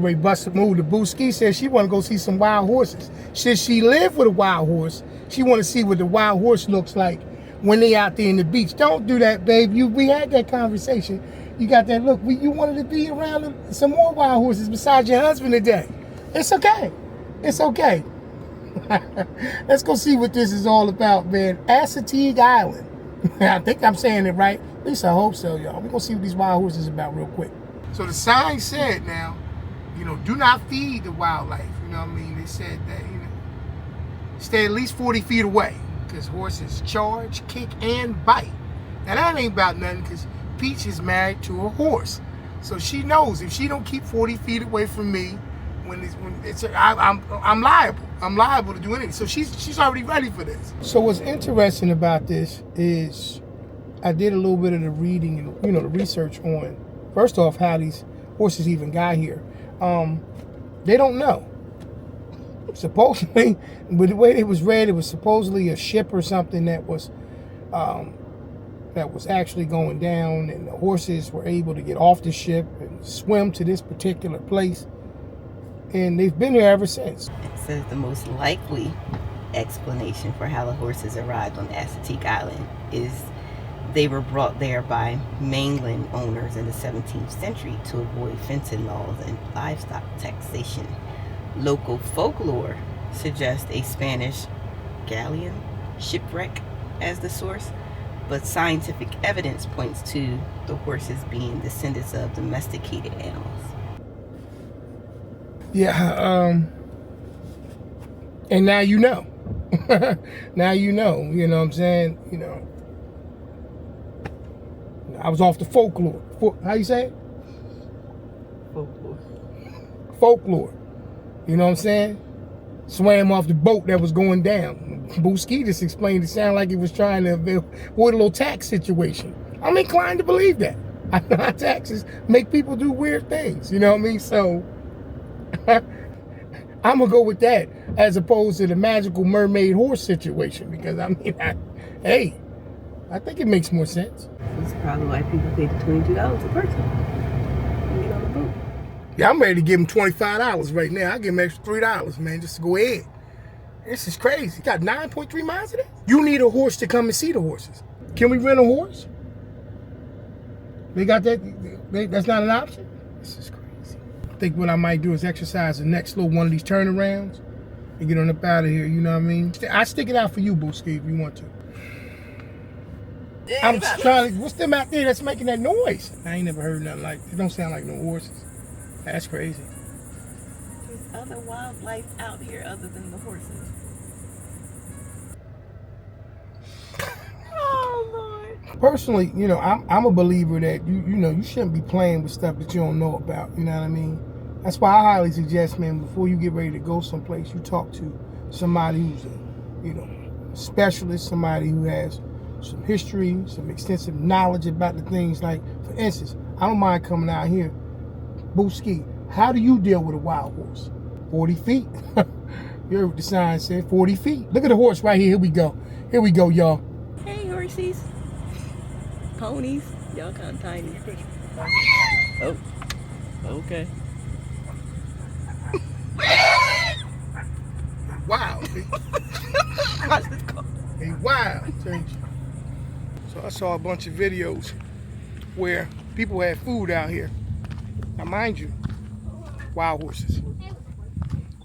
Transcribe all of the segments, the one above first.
Ray bust a move. The Booski said she want to go see some wild horses. Since she lived with a wild horse, she want to see what the wild horse looks like when they out there in the beach. Don't do that, babe. We had that conversation. You got that look. You wanted to be around some more wild horses besides your husband today. It's okay. It's okay. Let's go see what this is all about, man. Assateague Island. I think I'm saying it right. At least I hope so, y'all. We're going to see what these wild horses are about real quick. So the sign said now, do not feed the wildlife. You know what I mean? They said that, stay at least 40 feet away because horses charge, kick, and bite. Now that ain't about nothing because Peach is married to a horse. So she knows if she don't keep 40 feet away from me, I'm liable. I'm liable to do anything. So she's already ready for this. So what's interesting about this is I did a little bit of the reading and the research on, first off, how these horses even got here. They don't know. Supposedly, but the way it was read, it was supposedly a ship or something that was actually going down, and the horses were able to get off the ship and swim to this particular place. And they've been here ever since. It says the most likely explanation for how the horses arrived on Assateague Island is they were brought there by mainland owners in the 17th century to avoid fencing laws and livestock taxation. Local folklore suggests a Spanish galleon shipwreck as the source, but scientific evidence points to the horses being descendants of domesticated animals. Yeah, and now you know. Now you know what I'm saying? I was off the folklore. How you say it? Folklore. Folklore. You know what I'm saying? Swam off the boat that was going down. Booski just explained it sounded like he was trying to avoid a little tax situation. I'm inclined to believe that. I know how taxes make people do weird things. You know what I mean? So I'm going to go with that as opposed to the magical mermaid horse situation because, I think it makes more sense. That's probably why people pay the $22 a person to get on the boat. Yeah, I'm ready to give them $25 right now. I'll give them extra $3, man, just to go ahead. This is crazy. You got 9.3 miles of this? You need a horse to come and see the horses. Can we rent a horse? They got that? That's not an option? This is crazy. I think what I might do is exercise the next little one of these turnarounds and get on up out of here, you know what I mean? I stick it out for you, Booski, if you want to. I'm just trying to, what's them out there that's making that noise? I ain't never heard nothing like, it don't sound like no horses. That's crazy. There's other wildlife out here other than the horses. Oh, Lord. Personally, I'm a believer that you shouldn't be playing with stuff that you don't know about. You know what I mean? That's why I highly suggest, man, before you get ready to go someplace, you talk to somebody who's a specialist, somebody who has some history, some extensive knowledge about the things. Like, for instance, I don't mind coming out here. Booski, how do you deal with a wild horse? 40 feet. You heard what the sign said, 40 feet. Look at the horse right here. Here we go. Here we go, y'all. Hey, horsies. Ponies. Y'all kind of tiny. Oh, okay. Wow. Hey, wow. So I saw a bunch of videos where people had food out here. Now, mind you, wild horses.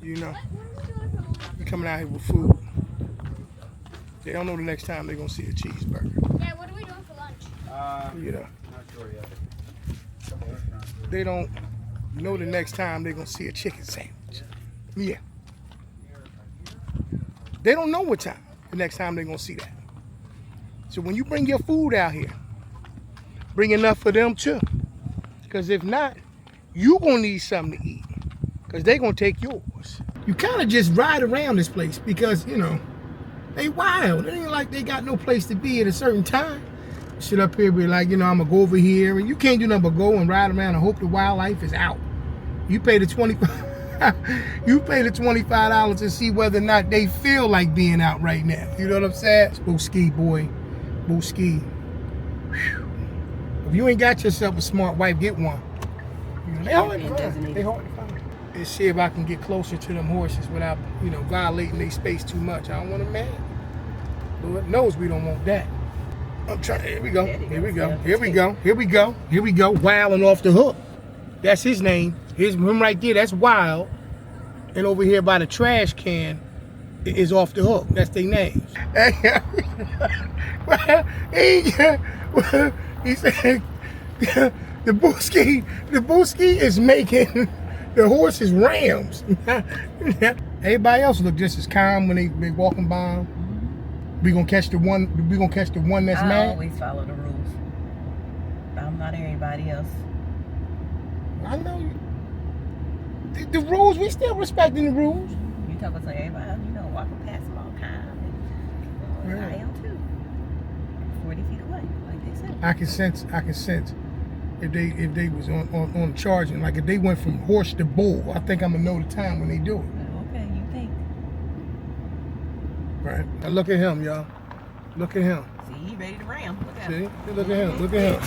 You're coming out here with food. They don't know the next time they're going to see a cheeseburger. Yeah, what are we doing for lunch? Not sure yet. They don't know the next time they're going to see a chicken sandwich. Yeah. They don't know what time the next time they're going to see that. So when you bring your food out here, bring enough for them too. Because if not, you're going to need something to eat. Because they're going to take yours. You kind of just ride around this place because, they wild. It ain't like they got no place to be at a certain time. Sit up here be like, I'm going to go over here. And you can't do nothing but go and ride around and hope the wildlife is out. You pay the $25 to see whether or not they feel like being out right now. You know what I'm saying? Booski, boy. Booski. If you ain't got yourself a smart wife, get one. You know, they hard to find. They hard to find. And see if I can get closer to them horses without, you know, violating their space too much. I don't want them mad. Lord knows we don't want that. I'm trying. Here we go. Here we go. Here we go. Here we go. Here we go. Wild and Off the Hook. That's his name. Here's him right there. That's Wild. And over here by the trash can is Off the Hook. That's their names. He said the Booski is making the horses rams. Everybody else look just as calm when they walking by them. We gonna catch the one. We gonna catch the one that's mad. I always follow the rules. I'm not everybody else. I know you. The rules. We still respecting the rules. You talk about everybody else, you know, walking past them all the time. And, I am too. 40 feet away, like they said. I can sense. If they was on charging, like if they went from horse to bull, I think I'm gonna know the time when they do it. Okay, you think. Right. Now look at him, y'all. Look at him. See, he ready to ram. Look at See? him. Look at him. Look at him.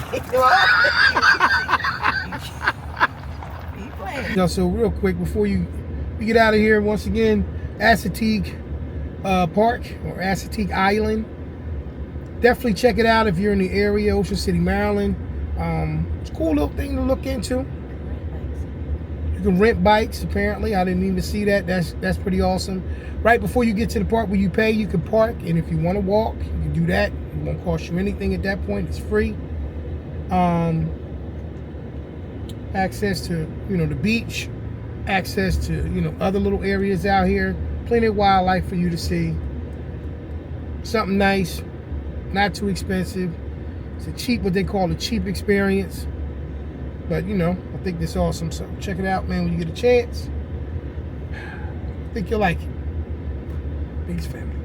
He playing. Now, so real quick before we get out of here, once again, Assateague Park or Assateague Island. Definitely check it out if you're in the area, Ocean City, Maryland. It's a cool little thing to look into. You can rent bikes, apparently. I didn't even see that. That's pretty awesome. Right before you get to the part where you pay, you can park. And if you want to walk, you can do that. It won't cost you anything at that point. It's free. Access to, you know, the beach. Access to, you know, other little areas out here. Plenty of wildlife for you to see. Something nice. Not too expensive. It's a cheap, what they call a cheap experience. But, you know, I think this is awesome. So check it out, man, when you get a chance. I think you'll like it. Peace, family.